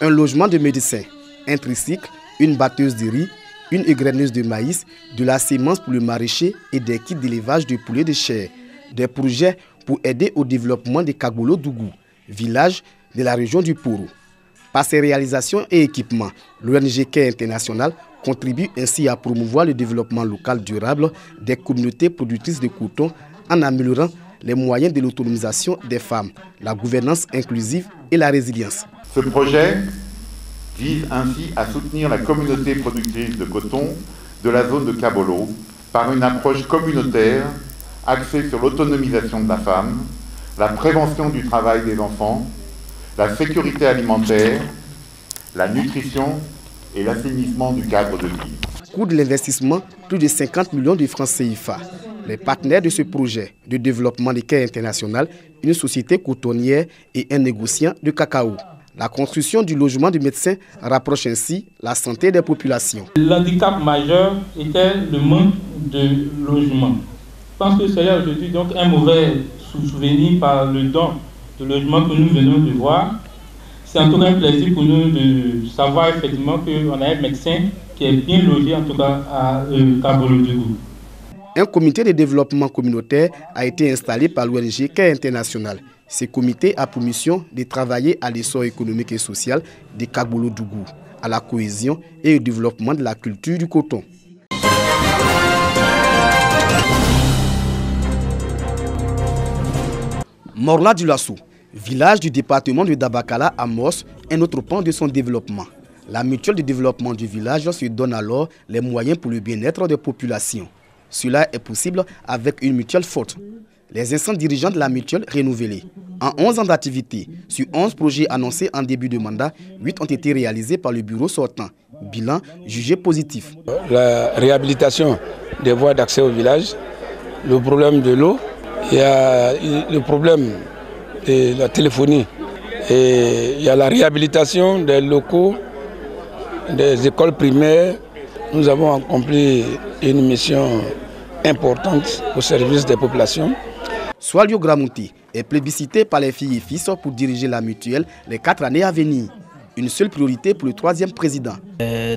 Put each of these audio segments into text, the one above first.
Un logement de médecins, un tricycle, une batteuse de riz, une égreneuse de maïs, de la sémence pour le maraîcher et des kits d'élevage de poulets de chair. Des projets pour aider au développement de Kagolo-Dougou, village de la région du Poro. Par ses réalisations et équipements, l'ONG Care International contribue ainsi à promouvoir le développement local durable des communautés productrices de coton en améliorant les moyens de l'autonomisation des femmes, la gouvernance inclusive et la résilience. Ce projet vise ainsi à soutenir la communauté productrice de coton de la zone de Kabolo par une approche communautaire axée sur l'autonomisation de la femme, la prévention du travail des enfants, la sécurité alimentaire, la nutrition et l'assainissement du cadre de vie. Coût de l'investissement, plus de 50 millions de francs CFA. Les partenaires de ce projet de développement de Care International, une société cotonnière et un négociant de cacao. La construction du logement du médecin rapproche ainsi la santé des populations. L'handicap majeur était le manque de logement. Je pense que c'est aujourd'hui donc un mauvais souvenir par le don de logement que nous venons de voir. C'est en tout cas un plaisir pour nous de savoir effectivement qu'on a un médecin qui est bien logé, en tout cas à Kagolo-Dougou. Un comité de développement communautaire a été installé par l'ONG Care International. Ce comité a pour mission de travailler à l'essor économique et social de Kagolo-Dougou, à la cohésion et au développement de la culture du coton. Morla-du-Lasso, village du département de Dabakala, amorce un autre pan de son développement. La mutuelle de développement du village se donne alors les moyens pour le bien-être des populations. Cela est possible avec une mutuelle forte. Les instants dirigeants de la mutuelle renouvelés. En 11 ans d'activité, sur 11 projets annoncés en début de mandat, 8 ont été réalisés par le bureau sortant. Bilan jugé positif. La réhabilitation des voies d'accès au village, le problème de l'eau, il y a le problème de la téléphonie et il y a la réhabilitation des locaux, des écoles primaires. Nous avons accompli une mission importante au service des populations. Swalio Gramouti est plébiscité par les filles et fils pour diriger la mutuelle les 4 années à venir. Une seule priorité pour le 3e président.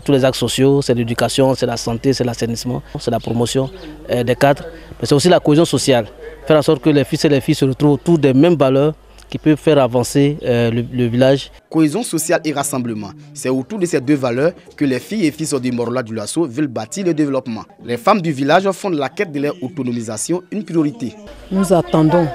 Tous les axes sociaux, c'est l'éducation, c'est la santé, c'est l'assainissement, c'est la promotion des cadres, mais c'est aussi la cohésion sociale. Faire en sorte que les fils et les filles se retrouvent autour des mêmes valeurs qui peuvent faire avancer le village. Cohésion sociale et rassemblement, c'est autour de ces deux valeurs que les filles et fils de Morla-du-Lasso veulent bâtir le développement. Les femmes du village font de la quête de leur autonomisation une priorité. Nous attendons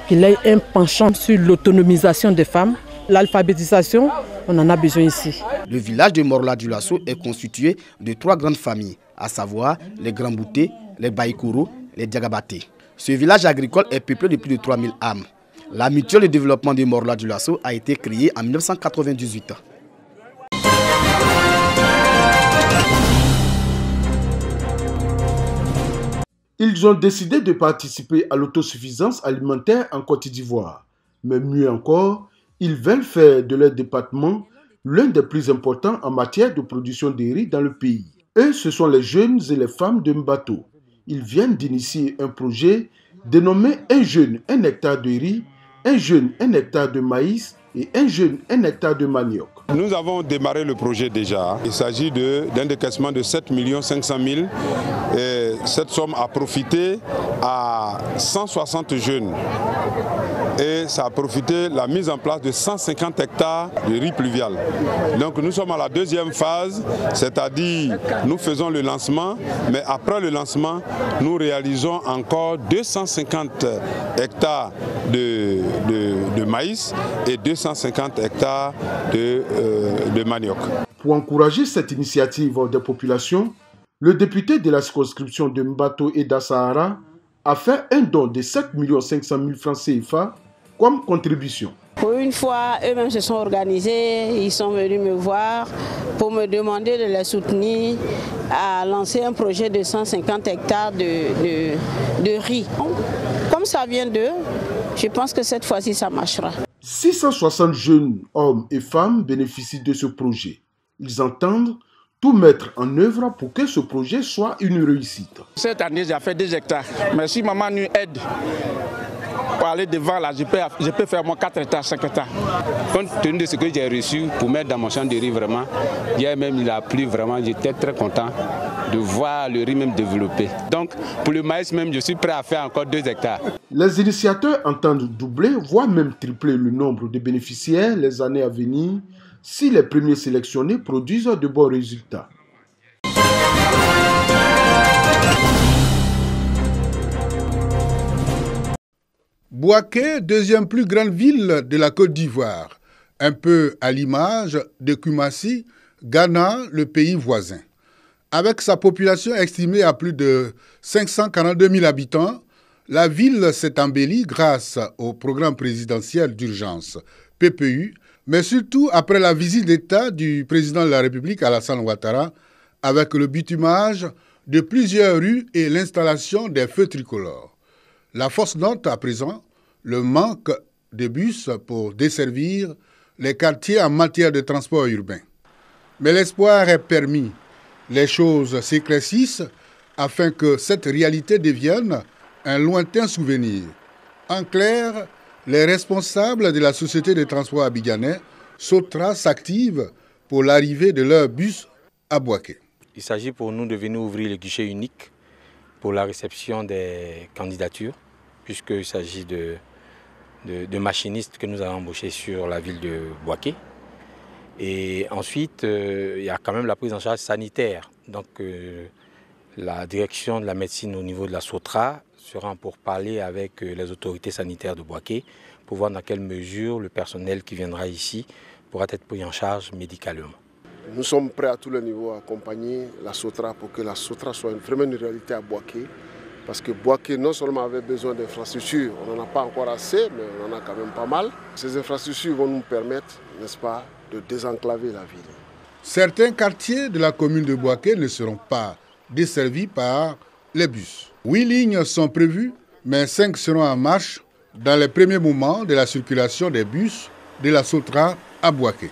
qu'il y ait un penchant sur l'autonomisation des femmes. L'alphabétisation, on en a besoin ici. Le village de Morla-du-Lasso est constitué de 3 grandes familles, à savoir les Grands-Boutés, les Baïkouro, les Diagabaté. Ce village agricole est peuplé de plus de 3000 âmes. La mutuelle de développement de Morla-du-Lasso a été créée en 1998. Ils ont décidé de participer à l'autosuffisance alimentaire en Côte d'Ivoire. Mais mieux encore, ils veulent faire de leur département l'un des plus importants en matière de production de riz dans le pays. Eux, ce sont les jeunes et les femmes de Mbato. Ils viennent d'initier un projet dénommé « Un jeune, 1 hectare de riz », un jeune, 1 hectare de maïs et un jeune, 1 hectare de manioc. Nous avons démarré le projet déjà. Il s'agit d'un décaissement de 7 500 000. Et cette somme a profité à 160 jeunes. Et ça a profité la mise en place de 150 hectares de riz pluvial. Donc nous sommes à la 2e phase, c'est-à-dire nous faisons le lancement, mais après le lancement, nous réalisons encore 250 hectares de maïs et 250 hectares de manioc. Pour encourager cette initiative des populations, le député de la circonscription de Mbato et d'Assahara a fait un don de 7 500 000 francs CFA comme contribution. Pour une fois, eux-mêmes se sont organisés, ils sont venus me voir pour me demander de les soutenir à lancer un projet de 150 hectares de riz. Comme ça vient d'eux, je pense que cette fois-ci ça marchera. 660 jeunes hommes et femmes bénéficient de ce projet. Ils entendent tout mettre en œuvre pour que ce projet soit une réussite. Cette année, j'ai fait 2 hectares. Mais si maman nous aide pour aller devant là, je peux faire mon 4 hectares, 5 hectares. Compte tenu de ce que j'ai reçu pour mettre dans mon champ de riz, vraiment, hier même il a plu, vraiment, j'étais très content de voir le riz même développer. Donc pour le maïs même, je suis prêt à faire encore 2 hectares. Les initiateurs entendent doubler, voire même tripler le nombre de bénéficiaires les années à venir si les premiers sélectionnés produisent de bons résultats. Bouaké, deuxième plus grande ville de la Côte d'Ivoire, un peu à l'image de Kumasi, Ghana, le pays voisin. Avec sa population estimée à plus de 542 000 habitants, la ville s'est embellie grâce au programme présidentiel d'urgence, PPU, mais surtout après la visite d'État du président de la République, Alassane Ouattara, avec le bitumage de plusieurs rues et l'installation des feux tricolores. La force note à présent le manque de bus pour desservir les quartiers en matière de transport urbain. Mais l'espoir est permis. Les choses s'éclaircissent afin que cette réalité devienne un lointain souvenir. En clair, les responsables de la société de transport abidjanais, Sotra, s'activent pour l'arrivée de leur bus à Bouaké. Il s'agit pour nous de venir ouvrir le guichet unique pour la réception des candidatures, puisqu'il s'agit de machinistes que nous avons embauchés sur la ville de Bouaké. Et ensuite, il y a quand même la prise en charge sanitaire. Donc, la direction de la médecine au niveau de la Sotra sera pour parler avec les autorités sanitaires de Bouaké pour voir dans quelle mesure le personnel qui viendra ici pourra être pris en charge médicalement. Nous sommes prêts à tous les niveaux à accompagner la Sotra pour que la Sotra soit vraiment une réalité à Bouaké. Parce que Bouaké non seulement avait besoin d'infrastructures, on n'en a pas encore assez, mais on en a quand même pas mal. Ces infrastructures vont nous permettre, n'est-ce pas, de désenclaver la ville. Certains quartiers de la commune de Bouaké ne seront pas desservis par les bus. 8 lignes sont prévues, mais 5 seront en marche dans les premiers moments de la circulation des bus de la Sotra à Bouaké.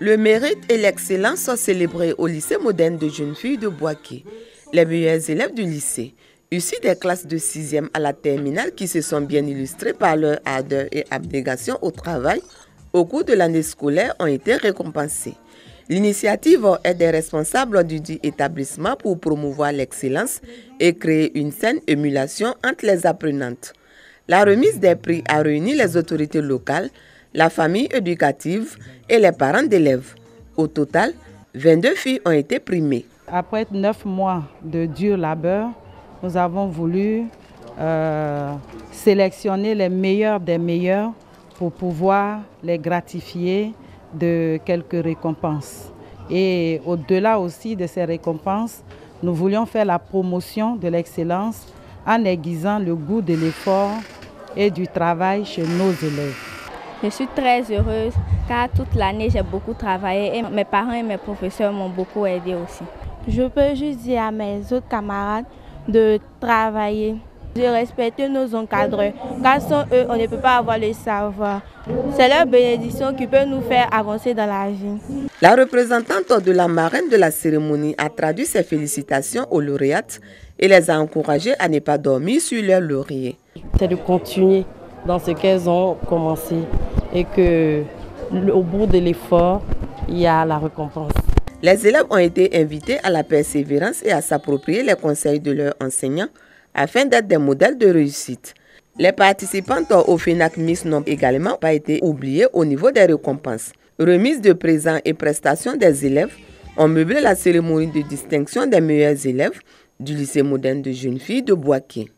Le mérite et l'excellence sont célébrés au lycée moderne de jeunes filles de Bouaké. Les meilleurs élèves du lycée, issus des classes de 6e à la terminale qui se sont bien illustrés par leur ardeur et abnégation au travail au cours de l'année scolaire, ont été récompensés. L'initiative est des responsables du dit établissement pour promouvoir l'excellence et créer une saine émulation entre les apprenantes. La remise des prix a réuni les autorités locales, la famille éducative et les parents d'élèves. Au total, 22 filles ont été primées. Après 9 mois de dur labeur, nous avons voulu sélectionner les meilleurs des meilleurs pour pouvoir les gratifier de quelques récompenses. Et au-delà aussi de ces récompenses, nous voulions faire la promotion de l'excellence en aiguisant le goût de l'effort et du travail chez nos élèves. Je suis très heureuse car toute l'année j'ai beaucoup travaillé et mes parents et mes professeurs m'ont beaucoup aidé aussi. Je peux juste dire à mes autres camarades de travailler, de respecter nos encadreurs car sans eux on ne peut pas avoir le savoir. C'est leur bénédiction qui peut nous faire avancer dans la vie. La représentante de la marraine de la cérémonie a traduit ses félicitations aux lauréates et les a encouragées à ne pas dormir sur leur laurier. C'est de continuer dans ce qu'elles ont commencé et qu'au bout de l'effort, il y a la récompense. Les élèves ont été invités à la persévérance et à s'approprier les conseils de leurs enseignants afin d'être des modèles de réussite. Les participantes au FENAC Miss n'ont également pas été oubliées au niveau des récompenses. Remise de présents et prestations des élèves ont meublé la cérémonie de distinction des meilleurs élèves du lycée moderne de jeunes filles de Bouaké.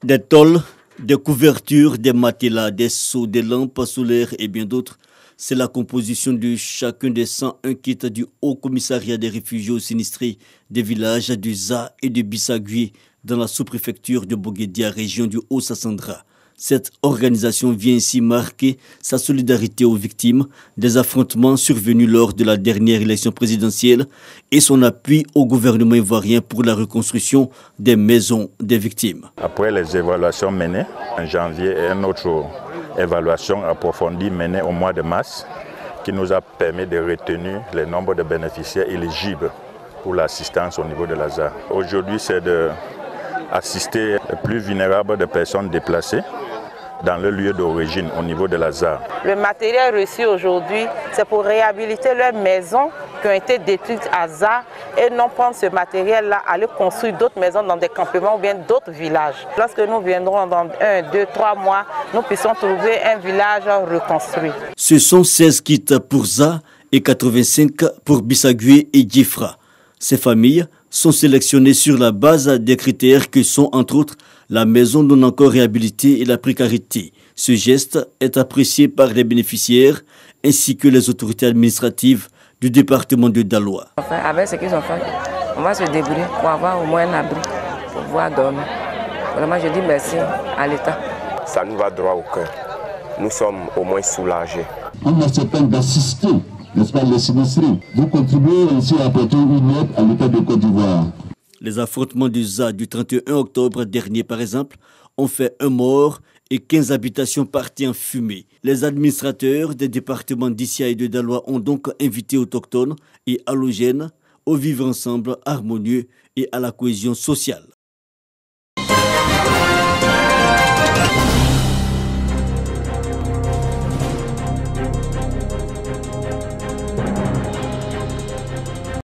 Des tôles, des couvertures, des matelas, des seaux, des lampes solaires et bien d'autres. C'est la composition de chacun des 101 kits du Haut Commissariat des réfugiés sinistrés des villages du Za et de Bissagui dans la sous-préfecture de Boguédia, région du Haut-Sassandra. Cette organisation vient ici marquer sa solidarité aux victimes des affrontements survenus lors de la dernière élection présidentielle et son appui au gouvernement ivoirien pour la reconstruction des maisons des victimes. Après les évaluations menées en janvier et une autre évaluation approfondie menée au mois de mars, qui nous a permis de retenir le nombre de bénéficiaires éligibles pour l'assistance au niveau de la ZAR. Aujourd'hui, c'est d'assister les plus vulnérables des personnes déplacées dans le lieu d'origine au niveau de la ZAR. Le matériel reçu aujourd'hui, c'est pour réhabiliter leurs maisons qui ont été détruites à ZAR et non prendre ce matériel-là, aller construire d'autres maisons dans des campements ou bien d'autres villages. Lorsque nous viendrons dans 1, 2, 3 mois, nous puissions trouver un village reconstruit. Ce sont 16 kits pour ZAR et 85 pour Bissagué et Djifra. Ces familles sont sélectionnées sur la base des critères que sont entre autres la maison non encore réhabilitée et la précarité. Ce geste est apprécié par les bénéficiaires ainsi que les autorités administratives du département de Daloa. Avec ce qu'ils ont fait, on va se débrouiller pour avoir au moins un abri, pour pouvoir dormir. Vraiment, je dis merci à l'État. Ça nous va droit au cœur. Nous sommes au moins soulagés. On a ce peine d'assister, n'est-ce pas, les sinistrés. Vous contribuez aussi à apporter une aide à l'État de Côte d'Ivoire. Les affrontements du ZAR du 31 octobre dernier, par exemple, ont fait un mort et 15 habitations parties en fumée. Les administrateurs des départements d'Issia et de Daloa ont donc invité autochtones et allogènes au vivre ensemble harmonieux et à la cohésion sociale.